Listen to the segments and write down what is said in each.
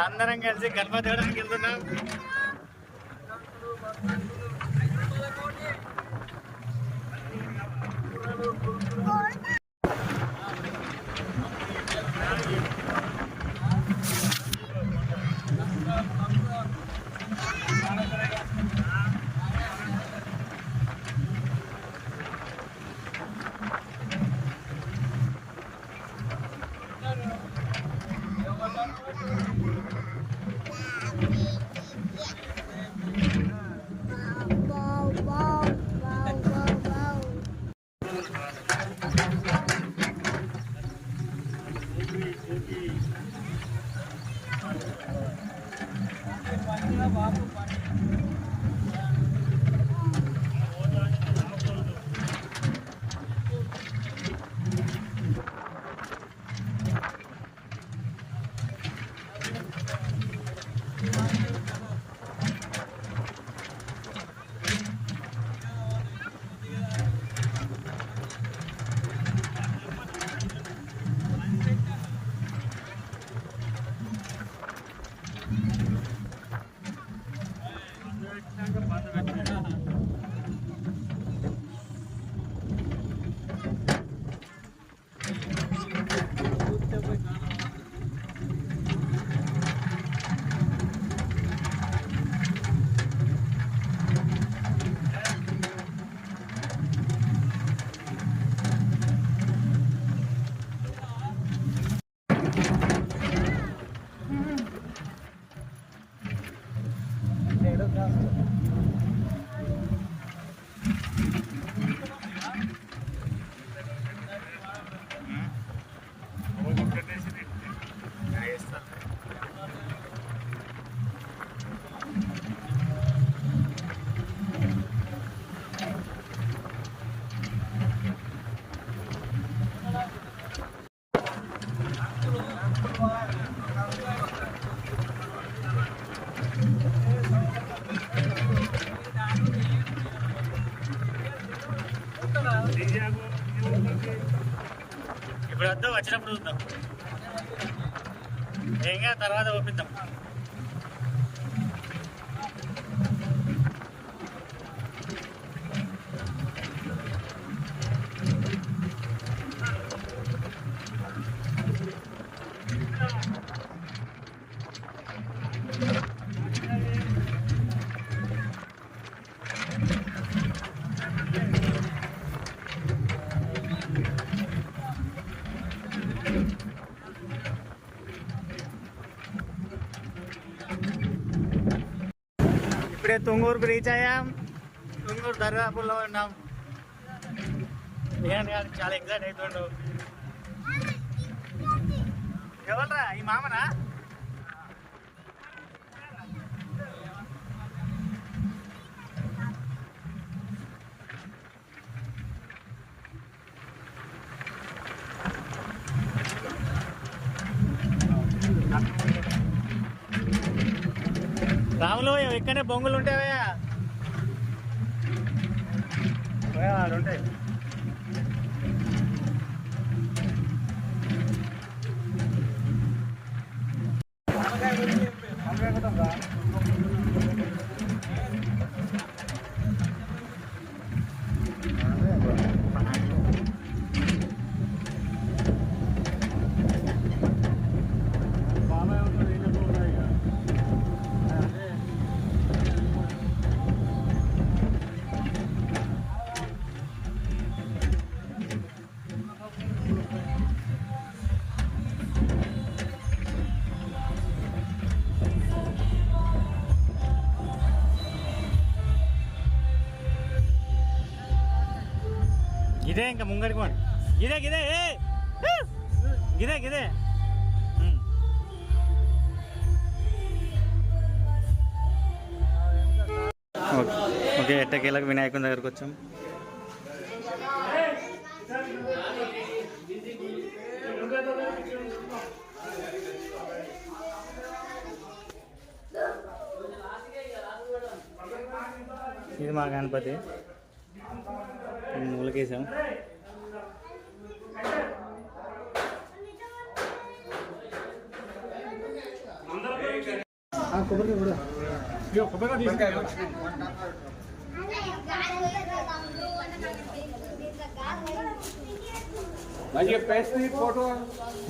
అందరం కలిసి గణపతి చూడడానికి వెళ్తున్నాం. ఇప్పుడు వద్దాం, వచ్చినప్పుడు చూద్దాం. ఏంగా తర్వాత ఒప్పిద్దాం. ఇప్పుడే తుంగూరుకు రీచ్ అయ్యాం. తుంగూరు దర్గాపూర్లో ఉన్నాం. చాలా ఎగ్జైట్ అవుతుండు. ఎవరా ఈ మామనా? రాములు ఇక్కడనే బొంగులు ఉంటాయా? ఉంటాయి. గిదే ఇంకా ముంగడికి గిదే గిదే గిదే గిదే. ఓకే, ఎట్టకేలకు వినాయకుని దగ్గరకు వచ్చాం. ఇది మా గణపతి మూలకేసాం.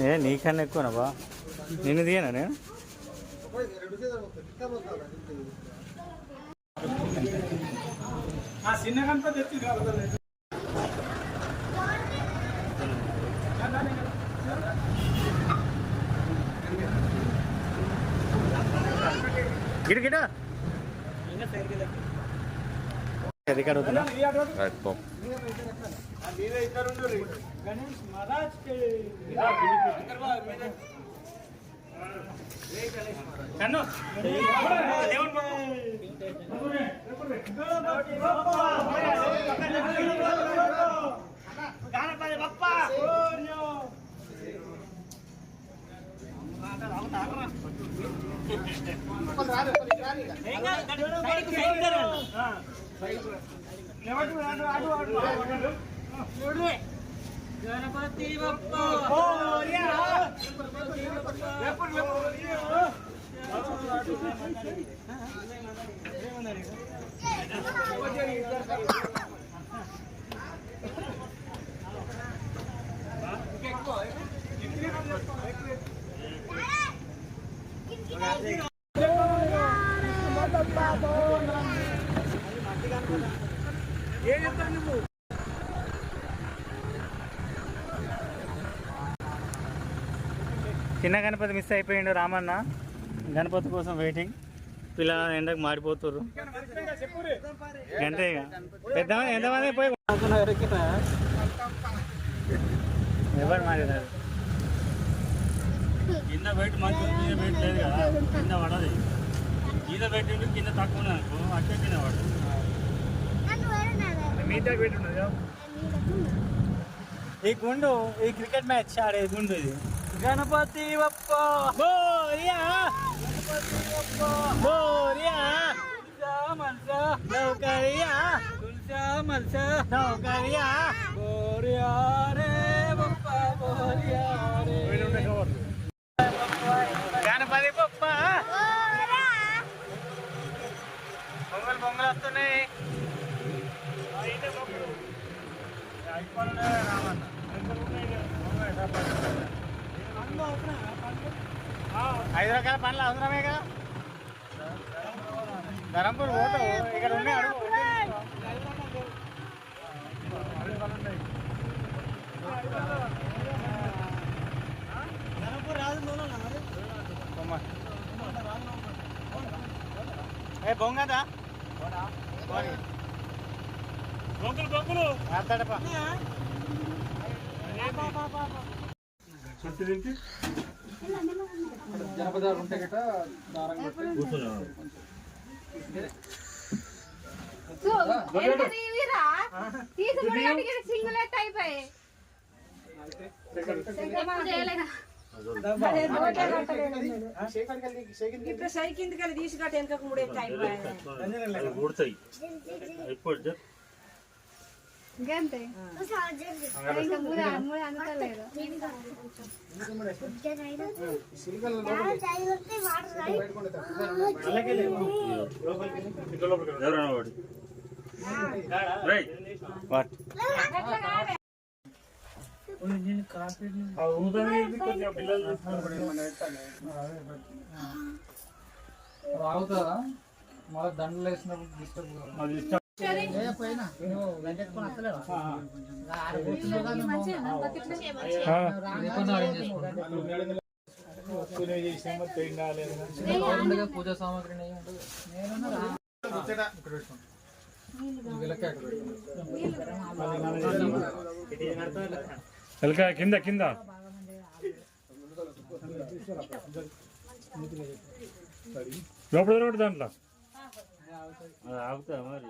ఏ నీకన్నా ఎక్కువనా బా నిన్ను తీయనా నేను చిన్న గణపతి గిట గిట అది కడుగుతున్నా गणपति बप्पा చిన్న గణపతి మిస్ అయిపోయిండు రామన్న గణపతి కోసం వెయిటింగ్ పిల్లలు ఎండకు మాడిపోతుర్రు అంతే ఇక పెద్దమంది ఎంతమంది పోయి ఎవరు మాట్లాడారు కింద వెయిట్ మంచి మీద వెయిట్ లేదు కదా కింద పడది మీద పెట్టిండు కింద తక్కువ అనుకో అట్టే కింద పడదు మీతో పెట్టున్నది ఈ గుండు ఈ క్రికెట్ మ్యాచ్ ఆడే గుండు ఇది गणपति बप्पा బోరియా गणपति बप्पा బోరియా मनसा నౌకరియా तुलसा मनसा నౌకరియా बोरिया रे बप्पा बोरिया रे గణపతి బొప్ప బొంగలు బొంగలు వస్తున్నాయి ఐదు రకాల పనులు అవసరమేగా ధరంపూర్ పోతావు ఇక్కడ ఉన్నాయి అడుగు ఏ బొంగదా బొంగులు బొంగులు మాట్లాడపా జనపదాలు ఉంటే గట దారంగా ఇప్పుడు సై కిందకి తీసి కట్ట వెనక మూడే టైం ఊడతాయి ఇప్పుడు గంతే ఇంకా మూడు అనుకోలేదు ఎవరైనా వాడు రైట్ వాట్ రావుతా మళ్ళీ దండలు వేసినప్పుడు డిస్టర్బ్ పూజా సామాగ్రి కింద కింద లోపల దాంట్లో ఆగుతా మరి